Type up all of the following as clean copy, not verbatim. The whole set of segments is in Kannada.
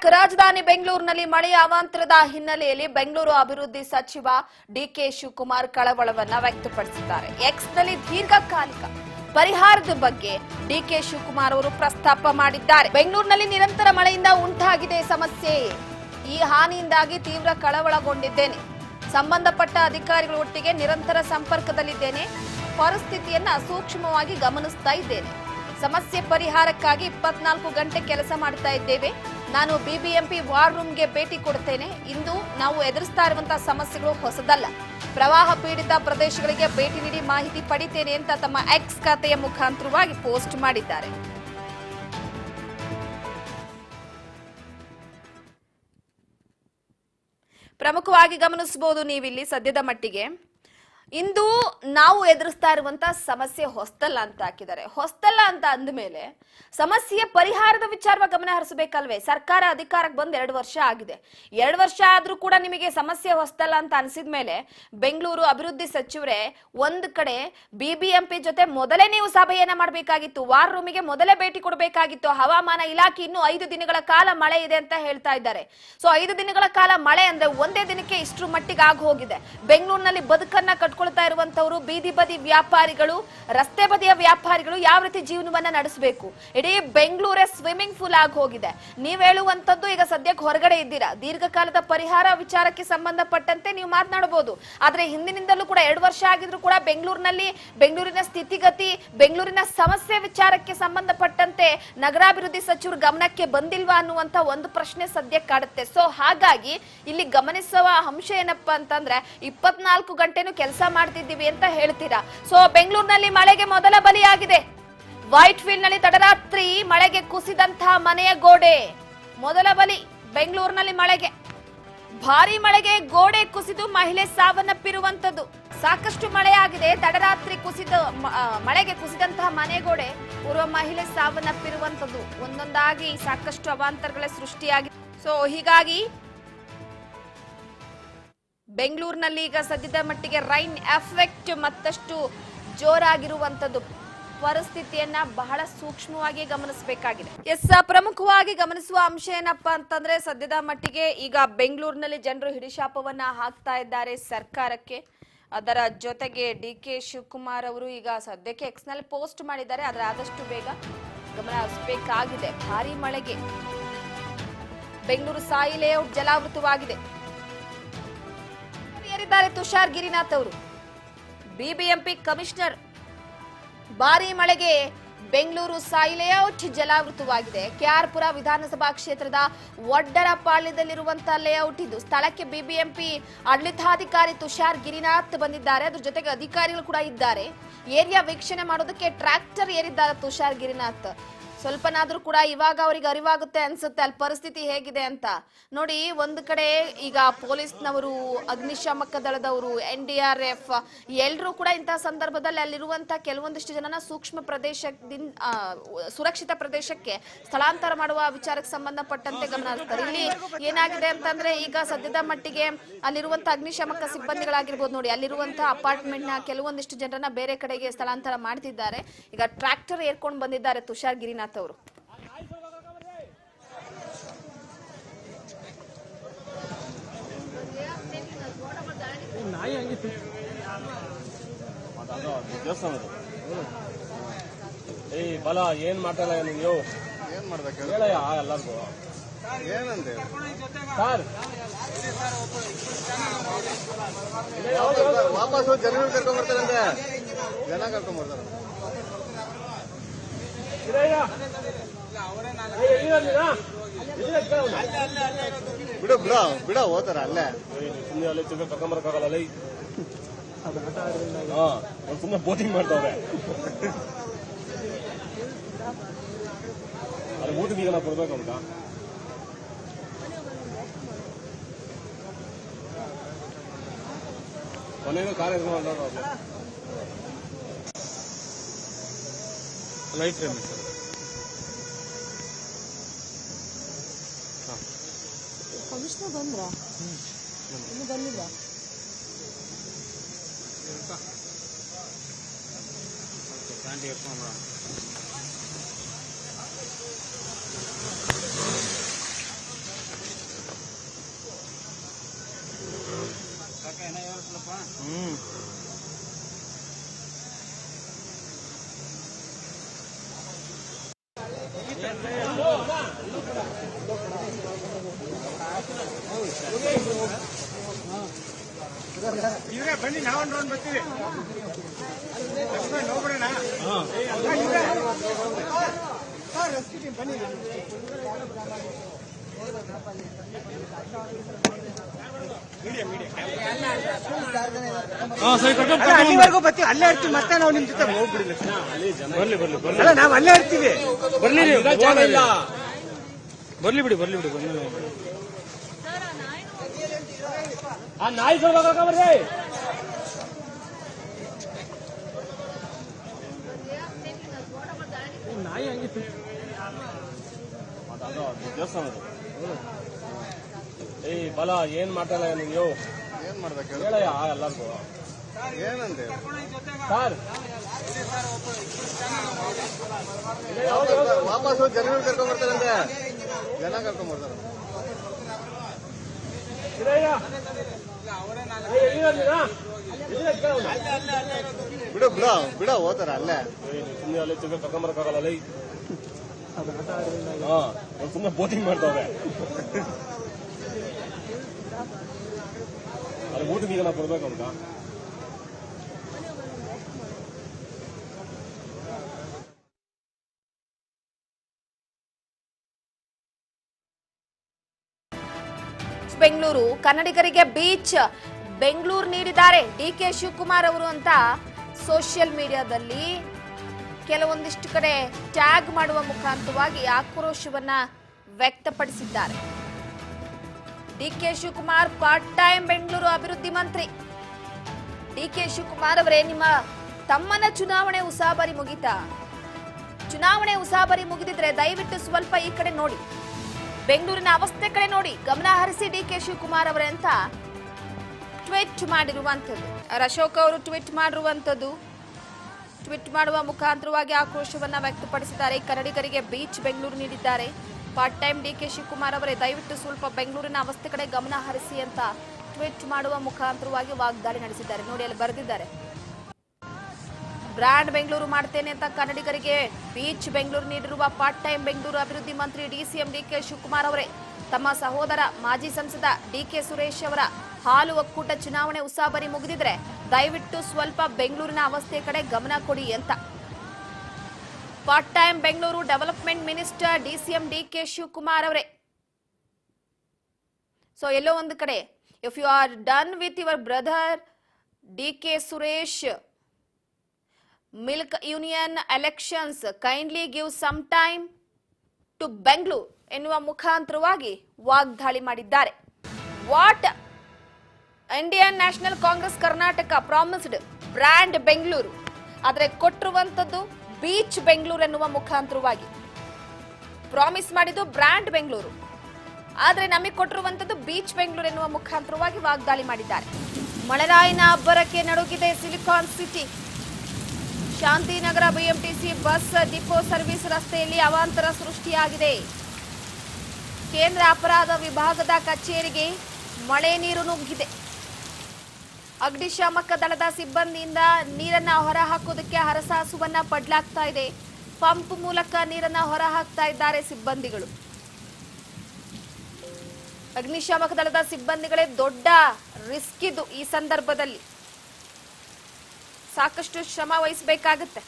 ರಾಜಧಾನಿ ಬೆಂಗಳೂರಿನಲ್ಲಿ ಮಳೆಯ ಅವಾಂತರದ ಹಿನ್ನೆಲೆಯಲ್ಲಿ ಬೆಂಗಳೂರು ಅಭಿವೃದ್ಧಿ ಸಚಿವ ಡಿಕೆ ಶಿವಕುಮಾರ್ ಕಳವಳವನ್ನ ವ್ಯಕ್ತಪಡಿಸಿದ್ದಾರೆ. ಎಕ್ಸ್ನಲ್ಲಿ ದೀರ್ಘಕಾಲಿಕ ಪರಿಹಾರದ ಬಗ್ಗೆ ಡಿಕೆ ಶಿವಕುಮಾರ್ ಅವರು ಪ್ರಸ್ತಾಪ ಮಾಡಿದ್ದಾರೆ. ಬೆಂಗಳೂರಿನಲ್ಲಿ ನಿರಂತರ ಮಳೆಯಿಂದ ಉಂಟಾಗಿದೆ ಸಮಸ್ಯೆ. ಈ ಹಾನಿಯಿಂದಾಗಿ ತೀವ್ರ ಕಳವಳಗೊಂಡಿದ್ದೇನೆ. ಸಂಬಂಧಪಟ್ಟ ಅಧಿಕಾರಿಗಳ ಒಟ್ಟಿಗೆ ನಿರಂತರ ಸಂಪರ್ಕದಲ್ಲಿದ್ದೇನೆ. ಪರಿಸ್ಥಿತಿಯನ್ನ ಸೂಕ್ಷ್ಮವಾಗಿ ಗಮನಿಸ್ತಾ ಇದ್ದೇನೆ. ಸಮಸ್ಯೆ ಪರಿಹಾರಕ್ಕಾಗಿ 24 ಗಂಟೆ ಕೆಲಸ ಮಾಡ್ತಾ ಇದ್ದೇವೆ. ನಾನು ಬಿಬಿಎಂಪಿ ವಾರ್ ರೂಮ್ಗೆ ಭೇಟಿ ಕೊಡುತ್ತೇನೆ. ಇಂದು ನಾವು ಎದುರಿಸ್ತಾ ಇರುವಂತಹ ಸಮಸ್ಯೆಗಳು ಹೊಸದಲ್ಲ. ಪ್ರವಾಹ ಪೀಡಿತ ಪ್ರದೇಶಗಳಿಗೆ ಭೇಟಿ ನೀಡಿ ಮಾಹಿತಿ ಪಡಿತೇನೆ ಅಂತ ತಮ್ಮ ಎಕ್ಸ್ ಖಾತೆಯ ಮುಖಾಂತರವಾಗಿ ಪೋಸ್ಟ್ ಮಾಡಿದ್ದಾರೆ. ಪ್ರಮುಖವಾಗಿ ಗಮನಿಸಬಹುದು ನೀವಿಲ್ಲಿ ಸದ್ಯದ ಮಟ್ಟಿಗೆ ಇಂದು ನಾವು ಎದುರಿಸ್ತಾ ಇರುವಂತಹ ಸಮಸ್ಯೆ ಹೊಸ್ತಲ್ಲ ಅಂತ ಹಾಕಿದ್ದಾರೆ. ಹೊಸ್ತಲ್ಲ ಅಂತ ಅಂದಮೇಲೆ ಸಮಸ್ಯೆಯ ಪರಿಹಾರದ ವಿಚಾರವಾಗಿ ಗಮನ ಹರಿಸಬೇಕಲ್ವೇ? ಸರ್ಕಾರ ಅಧಿಕಾರಕ್ಕೆ ಬಂದು 2 ವರ್ಷ ಆಗಿದೆ. 2 ವರ್ಷ ಆದ್ರೂ ಕೂಡ ನಿಮಗೆ ಸಮಸ್ಯೆ ಹೊಸ್ತಲ್ಲ ಅಂತ ಅನಿಸಿದ ಮೇಲೆ ಬೆಂಗಳೂರು ಅಭಿವೃದ್ಧಿ ಸಚಿವರೇ ಒಂದು ಕಡೆ ಬಿಬಿಎಂಪಿ ಜೊತೆ ಮೊದಲೇ ನೀವು ಸಭೆಯನ್ನ ಮಾಡಬೇಕಾಗಿತ್ತು. ವಾರ್ ರೂಮಿಗೆ ಮೊದಲೇ ಭೇಟಿ ಕೊಡಬೇಕಾಗಿತ್ತು. ಹವಾಮಾನ ಇಲಾಖೆ ಇನ್ನೂ 5 ದಿನಗಳ ಕಾಲ ಮಳೆ ಇದೆ ಅಂತ ಹೇಳ್ತಾ ಇದ್ದಾರೆ. ಸೊ 5 ದಿನಗಳ ಕಾಲ ಮಳೆ ಅಂದ್ರೆ ಒಂದೇ ದಿನಕ್ಕೆ ಇಷ್ಟರ ಮಟ್ಟಿಗೆ ಆಗಿ ಹೋಗಿದೆ. ಬೆಂಗಳೂರಿನಲ್ಲಿ ಬದುಕನ್ನ ಕಟ್ಕೊಳ್ತಾ ಇರುವಂತವರು, ಬೀದಿ ಬದಿ ವ್ಯಾಪಾರಿಗಳು, ರಸ್ತೆ ಬದಿಯ ವ್ಯಾಪಾರಿಗಳು ಯಾವ ರೀತಿ ಜೀವನವನ್ನ ನಡೆಸಬೇಕು? ಇಡೀ ಬೆಂಗಳೂರೇ ಸ್ವಿಮ್ಮಿಂಗ್ ಪೂಲ್ ಆಗಿ ಹೋಗಿದೆ. ನೀವ್ ಹೇಳುವಂತದ್ದು ಈಗ ಸದ್ಯಕ್ಕೆ ಹೊರಗಡೆ ಇದ್ದೀರಾ. ದೀರ್ಘಕಾಲದ ಪರಿಹಾರ ವಿಚಾರಕ್ಕೆ ಸಂಬಂಧಪಟ್ಟಂತೆ ನೀವು ಮಾತನಾಡಬಹುದು. ಆದ್ರೆ ಹಿಂದಿನಿಂದಲೂ ಕೂಡ 2 ವರ್ಷ ಆಗಿದ್ರು ಕೂಡ ಬೆಂಗಳೂರಿನ ಸ್ಥಿತಿಗತಿ, ಬೆಂಗಳೂರಿನ ಸಮಸ್ಯೆ ವಿಚಾರಕ್ಕೆ ಸಂಬಂಧಪಟ್ಟಂತೆ ನಗರಾಭಿವೃದ್ಧಿ ಸಚಿವರು ಗಮನಕ್ಕೆ ಬಂದಿಲ್ವಾ ಅನ್ನುವಂತ ಒಂದು ಪ್ರಶ್ನೆ ಸದ್ಯಕ್ಕೆ ಕಾಡುತ್ತೆ. ಸೊ ಹಾಗಾಗಿ ಇಲ್ಲಿ ಗಮನಿಸುವ ಅಂಶ ಏನಪ್ಪಾ ಅಂತಂದ್ರೆ 24 ಗಂಟೆನೂ ಕೆಲಸ ಮಾಡ್ತಿದ್ದೀವಿ ಅಂತ ಹೇಳ್ತೀರಾ. ಸೊ ಬೆಂಗಳೂರಿನಲ್ಲಿ ಮಳೆಗೆ ಮೊದಲ ಬಲಿಯಾಗಿದೆ. ವೈಟ್ ಫೀಲ್ಡ್ ನಲ್ಲಿ ತಡರಾತ್ರಿ ಮಳೆಗೆ ಕುಸಿದಂತಹ ಮನೆಯ ಗೋಡೆ ಮೊದಲ ಬಲಿ. ಬೆಂಗಳೂರಿನಲ್ಲಿ ಭಾರಿ ಮಳೆಗೆ ಗೋಡೆ ಕುಸಿದು ಮಹಿಳೆ ಸಾವನ್ನಪ್ಪಿರುವಂತದ್ದು. ಸಾಕಷ್ಟು ಮಳೆಯಾಗಿದೆ. ತಡರಾತ್ರಿ ಮಳೆಗೆ ಕುಸಿದಂತಹ ಮನೆ ಗೋಡೆ ಓರ್ವ ಮಹಿಳೆ ಸಾವನ್ನಪ್ಪಿರುವಂತದ್ದು. ಒಂದೊಂದಾಗಿ ಸಾಕಷ್ಟು ಅವಾಂತರಗಳೇ ಸೃಷ್ಟಿಯಾಗಿದೆ. ಸೊ ಹೀಗಾಗಿ ಬೆಂಗಳೂರಿನಲ್ಲಿ ಈಗ ಸದ್ಯದ ಮಟ್ಟಿಗೆ ರೈನ್ ಎಫೆಕ್ಟ್ ಮತ್ತಷ್ಟು ಜೋರಾಗಿರುವಂತದ್ದು. ಪರಿಸ್ಥಿತಿಯನ್ನ ಬಹಳ ಸೂಕ್ಷ್ಮವಾಗಿ ಗಮನಿಸಬೇಕಾಗಿದೆ. ಪ್ರಮುಖವಾಗಿ ಗಮನಿಸುವ ಅಂಶ ಏನಪ್ಪಾ ಅಂತಂದ್ರೆ ಸದ್ಯದ ಮಟ್ಟಿಗೆ ಈಗ ಬೆಂಗಳೂರಿನಲ್ಲಿ ಜನರು ಹಿಡಿಶಾಪವನ್ನ ಹಾಕ್ತಾ ಇದ್ದಾರೆ ಸರ್ಕಾರಕ್ಕೆ. ಅದರ ಜೊತೆಗೆ ಡಿಕೆ ಶಿವಕುಮಾರ್ ಅವರು ಈಗ ಸದ್ಯಕ್ಕೆ ಎಕ್ಸ್ ನಲ್ಲಿ ಪೋಸ್ಟ್ ಮಾಡಿದ್ದಾರೆ. ಆದ್ರೆ ಆದಷ್ಟು ಬೇಗ ಗಮನ ಹರಿಸಬೇಕಾಗಿದೆ. ಭಾರಿ ಮಳೆಗೆ ಬೆಂಗಳೂರು ಸಾಯಿ ಲೇಔಟ್ ಜಲಾವೃತವಾಗಿದೆ. ತುಷಾರ್ ಗಿರಿನಾಥ್ ಅವರು ಬಿಬಿಎಂಪಿ ಕಮಿಷನರ್. ಭಾರಿ ಮಳೆಗೆ ಬೆಂಗಳೂರು ಸಾಯಿ ಲೇಔಟ್ ಜಲಾವೃತವಾಗಿದೆ. ಕೆಆರ್ ಪುರ ವಿಧಾನಸಭಾ ಕ್ಷೇತ್ರದ ಒಡ್ಡರಪಾಳ್ಯದಲ್ಲಿರುವಂತಹ ಲೇಔಟ್ ಇದು. ಸ್ಥಳಕ್ಕೆ ಬಿಬಿಎಂಪಿ ಆಡಳಿತಾಧಿಕಾರಿ ತುಷಾರ್ ಗಿರಿನಾಥ್ ಬಂದಿದ್ದಾರೆ. ಅದ್ರ ಜೊತೆಗೆ ಅಧಿಕಾರಿಗಳು ಕೂಡ ಇದ್ದಾರೆ. ಏರಿಯಾ ವೀಕ್ಷಣೆ ಮಾಡೋದಕ್ಕೆ ಟ್ರ್ಯಾಕ್ಟರ್ ಏರಿದ್ದಾರೆ ತುಷಾರ್ ಗಿರಿನಾಥ್. ಸ್ವಲ್ಪನಾದ್ರೂ ಕೂಡ ಇವಾಗ ಅವರಿಗೆ ಅರಿವಾಗುತ್ತೆ ಅನ್ಸುತ್ತೆ ಅಲ್ಲಿ ಪರಿಸ್ಥಿತಿ ಹೇಗಿದೆ ಅಂತ. ನೋಡಿ, ಒಂದು ಕಡೆ ಈಗ ಪೊಲೀಸ್ನವರು, ಅಗ್ನಿಶಾಮಕ ದಳದವರು, NDRF ಎಲ್ಲರೂ ಕೂಡ ಇಂತಹ ಸಂದರ್ಭದಲ್ಲಿ ಅಲ್ಲಿರುವಂತಹ ಕೆಲವೊಂದಿಷ್ಟು ಜನನ ಸೂಕ್ಷ್ಮ ಪ್ರದೇಶದಿಂದ ಸುರಕ್ಷಿತ ಪ್ರದೇಶಕ್ಕೆ ಸ್ಥಳಾಂತರ ಮಾಡುವ ವಿಚಾರಕ್ಕೆ ಸಂಬಂಧಪಟ್ಟಂತೆ ಗಮನ ಹರಿಸ್ತಾರೆ. ಇಲ್ಲಿ ಏನಾಗಿದೆ ಅಂತಂದ್ರೆ ಈಗ ಸದ್ಯದ ಮಟ್ಟಿಗೆ ಅಲ್ಲಿರುವಂತಹ ಅಗ್ನಿಶಾಮಕ ಸಿಬ್ಬಂದಿಗಳಾಗಿರ್ಬೋದು, ನೋಡಿ ಅಲ್ಲಿರುವಂತಹ ಅಪಾರ್ಟ್ಮೆಂಟ್ ನ ಕೆಲವೊಂದಿಷ್ಟು ಜನರನ್ನ ಬೇರೆ ಕಡೆಗೆ ಸ್ಥಳಾಂತರ ಮಾಡ್ತಿದ್ದಾರೆ. ಈಗ ಟ್ರ್ಯಾಕ್ಟರ್ ಏರ್ಕೊಂಡು ಬಂದಿದ್ದಾರೆ ತುಷಾರ್ ಗಿರಿನಾಥ್ ಅವರು. ಬಲ ಏನ್ ಮಾಡ್ತಾರ ನೀವು? ಏನ್ ಮಾಡ್ಬೇಕು ಎಲ್ಲರಿಗೂ ಏನಂತೆ ಸರ್? ವಾಪಸ್ ಜನ ಕರ್ಕೊಂಡ್ ಬರ್ತಾರಂತೆ. ಜನ ಕರ್ಕೊಂಡ್ ಬರ್ತಾರ. ಬಿಡ ಹೋತಾರ ಅಲ್ಲೇ. ಸುಮ್ಮನೆ ಅಲ್ಲೇ ಚಿಕ್ಕ ಕರ್ಕೊಂಬರಕ್ಕಾಗಲ್ಲ. ಸುಮ್ಮನೆ ಬೋಟಿಂಗ್ ಮಾಡ್ತಾವ್ರೆ. ಅದು ಊಟಕ್ಕೆ ಈಗ ನಾವು ಕೊಡ್ಬೇಕು ಅಂತ ಕೊನೆಗೂ ಕಾರ್ಯಕ್ರಮ ಲೈಟ್ ಕಮಿಷನರ್ ಬಂದ್ರ ಇನ್ನು ಬಂದಿಲ್ಲ. ಇವ್ರೆ ಬನ್ನಿ, ನಾವೊಂದು ರೌಂಡ್ ಬರ್ತೀವಿ. ನೋಡ್ಬಿಡೋಣ. ಬನ್ನಿ. ಅಲ್ಲಿವರೆಗೂ ಬರ್ತೀವಿ, ಅಲ್ಲೇ ಇರ್ತೀವಿ. ಮತ್ತೆ ನಾವು ನಿಮ್ ಜೊತೆ ಹೋಗ್ಬಿಡಿಲ್ಲ. ಅಲ್ಲ, ನಾವು ಅಲ್ಲೇ ಇರ್ತೀವಿ. ಬರ್ಲಿ ಬಿಡಿ. ಆ ನಾಯಿ ಬರ್ರಿ. ನಾಯಿ ಹಂಗೆ ದೇವಸ್ಥಾನದ್ದು. ಬಲ ಏನ್ ಮಾಡ್ತಾಯಿಲ್ಲ ನೀವು? ಏನ್ ಮಾಡ್ಬೇಕು ಹೇಳಯ್ಯ ಎಲ್ಲರಿಗೂ. ಏನಂದೆ ಸರ್ ವಾಪಸ್ ಜನ ಕರ್ಕೊಂಡ್ ಬರ್ತಾರಂತೆ. ಜನ ಕರ್ಕೊಂಡ್ ಬರ್ತಾರ. ಬಿಡ ಹೋತಾರ ಅಲ್ಲೇ. ಸುಮ್ಮನೆ ಅಲ್ಲೇ ಚಿಕ್ಕ ಕರ್ಕೊಂಬರಕ್ಕಾಗಲ್ಲ. ಅಲ್ಲೇ ಸುಮ್ಮನೆ ಬೋಟಿಂಗ್ ಮಾಡ್ತಾವೆ. ಅಲ್ಲಿ ಊಟಕ್ಕೆ ಈಗ ನಾವು ಕೊಡ್ಬೇಕು ಅಂತ. ಬೆಂಗಳೂರು ಕನ್ನಡಿಗರಿಗೆ ಬೀಚ್ ಬೆಂಗಳೂರು ನೀಡಿದ್ದಾರೆ ಡಿಕೆ ಶಿವಕುಮಾರ್ ಅವರು ಅಂತ ಸೋಷಿಯಲ್ ಮೀಡಿಯಾದಲ್ಲಿ ಕೆಲವೊಂದಿಷ್ಟು ಕಡೆ ಟ್ಯಾಗ್ ಮಾಡುವ ಮುಖಾಂತರವಾಗಿ ಆಕ್ರೋಶವನ್ನ ವ್ಯಕ್ತಪಡಿಸಿದ್ದಾರೆ. ಡಿಕೆ ಶಿವಕುಮಾರ್ ಪಾರ್ಟ್ ಟೈಮ್ ಬೆಂಗಳೂರು ಅಭಿವೃದ್ಧಿ ಮಂತ್ರಿ. ಡಿಕೆ ಶಿವಕುಮಾರ್ ಅವರೇ, ನಿಮ್ಮ ತಮ್ಮನ ಚುನಾವಣೆ ಉಸಾಬರಿ ಮುಗಿತಾ? ಚುನಾವಣೆ ಉಸಾಬರಿ ಮುಗಿದಿದ್ರೆ ದಯವಿಟ್ಟು ಸ್ವಲ್ಪ ಈ ಕಡೆ ನೋಡಿ, ಬೆಂಗಳೂರಿನ ಅವಸ್ಥೆ ಕಡೆ ನೋಡಿ, ಗಮನ ಹರಿಸಿ ಡಿಕೆ ಶಿವಕುಮಾರ್ ಅವರೇ ಅಂತ ಟ್ವೀಟ್ ಮಾಡಿರುವಂಥದ್ದು. ಅಶೋಕ್ ಅವರು ಟ್ವೀಟ್ ಮಾಡಿರುವಂಥದ್ದು. ಟ್ವೀಟ್ ಮಾಡುವ ಮುಖಾಂತರವಾಗಿ ಆಕ್ರೋಶವನ್ನ ವ್ಯಕ್ತಪಡಿಸಿದ್ದಾರೆ. ಕನ್ನಡಿಗರಿಗೆ ಬೀಚ್ ಬೆಂಗಳೂರು ನೀಡಿದ್ದಾರೆ ಪಾರ್ಟ್ ಟೈಮ್ ಡಿಕೆ ಶಿವಕುಮಾರ್ ಅವರೇ, ದಯವಿಟ್ಟು ಸ್ವಲ್ಪ ಬೆಂಗಳೂರಿನ ಅವಸ್ಥೆ ಕಡೆ ಗಮನ ಹರಿಸಿ ಅಂತ ಟ್ವೀಟ್ ಮಾಡುವ ಮುಖಾಂತರವಾಗಿ ವಾಗ್ದಾಳಿ ನಡೆಸಿದ್ದಾರೆ. ನೋಡಿ, ಅಲ್ಲಿ ಬರೆದಿದ್ದಾರೆ, ಬ್ರ್ಯಾಂಡ್ ಬೆಂಗಳೂರು ಮಾಡ್ತೇನೆ ಅಂತ ಕನ್ನಡಿಗರಿಗೆ ಬೀಚ್ ಬೆಂಗಳೂರು ನೀಡಿರುವ ಪಾರ್ಟ್ ಟೈಮ್ ಬೆಂಗಳೂರು ಅಭಿವೃದ್ಧಿ ಮಂತ್ರಿ ಡಿಸಿಎಂ ಡಿಕೆ ಶಿವಕುಮಾರ್ ಅವರೇ, ತಮ್ಮ ಸಹೋದರ ಮಾಜಿ ಸಂಸದ ಡಿಕೆ ಸುರೇಶ್ ಅವರ ಹಾಲು ಒಕ್ಕೂಟ ಚುನಾವಣೆ ಉಸಾಬರಿ ಮುಗಿದಿದ್ರೆ ದಯವಿಟ್ಟು ಸ್ವಲ್ಪ ಬೆಂಗಳೂರಿನ ಅವಸ್ಥೆ ಕಡೆ ಗಮನ ಕೊಡಿ ಅಂತ part time Bengaluru development minister DCM DK Shivakumar ಅವರೇ. ಸೊ ಎಲ್ಲೋ ಒಂದು ಕಡೆ, if you are done with your brother DK Suresh milk union elections, kindly give some time to Bengaluru ಎನ್ನುವ ಮುಖಾಂತರವಾಗಿ ವಾಗ್ದಾಳಿ ಮಾಡಿದ್ದಾರೆ. What Indian National Congress Karnataka promised brand Bengaluru, ಆದರೆ ಕೊಟ್ಟಿರುವಂತದ್ದು ಬೀಚ್ ಬೆಂಗಳೂರು ಎನ್ನುವ ಮುಖಾಂತರವಾಗಿ. ಪ್ರಾಮಿಸ್ ಮಾಡಿದ್ದು ಬ್ರ್ಯಾಂಡ್ ಬೆಂಗಳೂರು, ಆದರೆ ನಮಗೆ ಕೊಟ್ಟಿರುವಂತದ್ದು ಬೀಚ್ ಬೆಂಗಳೂರು ಎನ್ನುವ ಮುಖಾಂತರವಾಗಿ ವಾಗ್ದಾಳಿ ಮಾಡಿದ್ದಾರೆ. ಮಳೆರಾಯಿನ ಅಬ್ಬರಕ್ಕೆ ನಡುಗಿದೆ silicon city. Shantinagar BMTC bus depot service ರಸ್ತೆಯಲ್ಲಿ ಅವಾಂತರ ಸೃಷ್ಟಿಯಾಗಿದೆ. ಕೇಂದ್ರ ಅಪರಾಧ ವಿಭಾಗದ ಕಚೇರಿಗೆ ಮಳೆ ನೀರು ನುಗ್ಗಿದೆ. ಅಗ್ನಿಶಾಮಕ ದಳದ ಸಿಬ್ಬಂದಿಯಿಂದ ನೀರನ್ನ ಹೊರಹಾಕೋದಕ್ಕೆ ಹರಸಾಸುವನ್ನ ಪಡ್ಲಾಗ್ತಾ ಇದೆ. ಪಂಪ್ ಮೂಲಕ ನೀರನ್ನ ಹೊರಹಾಕ್ತಾ ಇದ್ದಾರೆ ಸಿಬ್ಬಂದಿಗಳು. ಅಗ್ನಿಶಾಮಕ ದಳದ ಸಿಬ್ಬಂದಿಗಳೇ ದೊಡ್ಡ ರಿಸ್ಕ್ ಇದು. ಈ ಸಂದರ್ಭದಲ್ಲಿ ಸಾಕಷ್ಟು ಶ್ರಮ ವಹಿಸಬೇಕಾಗುತ್ತೆ.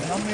ನಮ್ಮ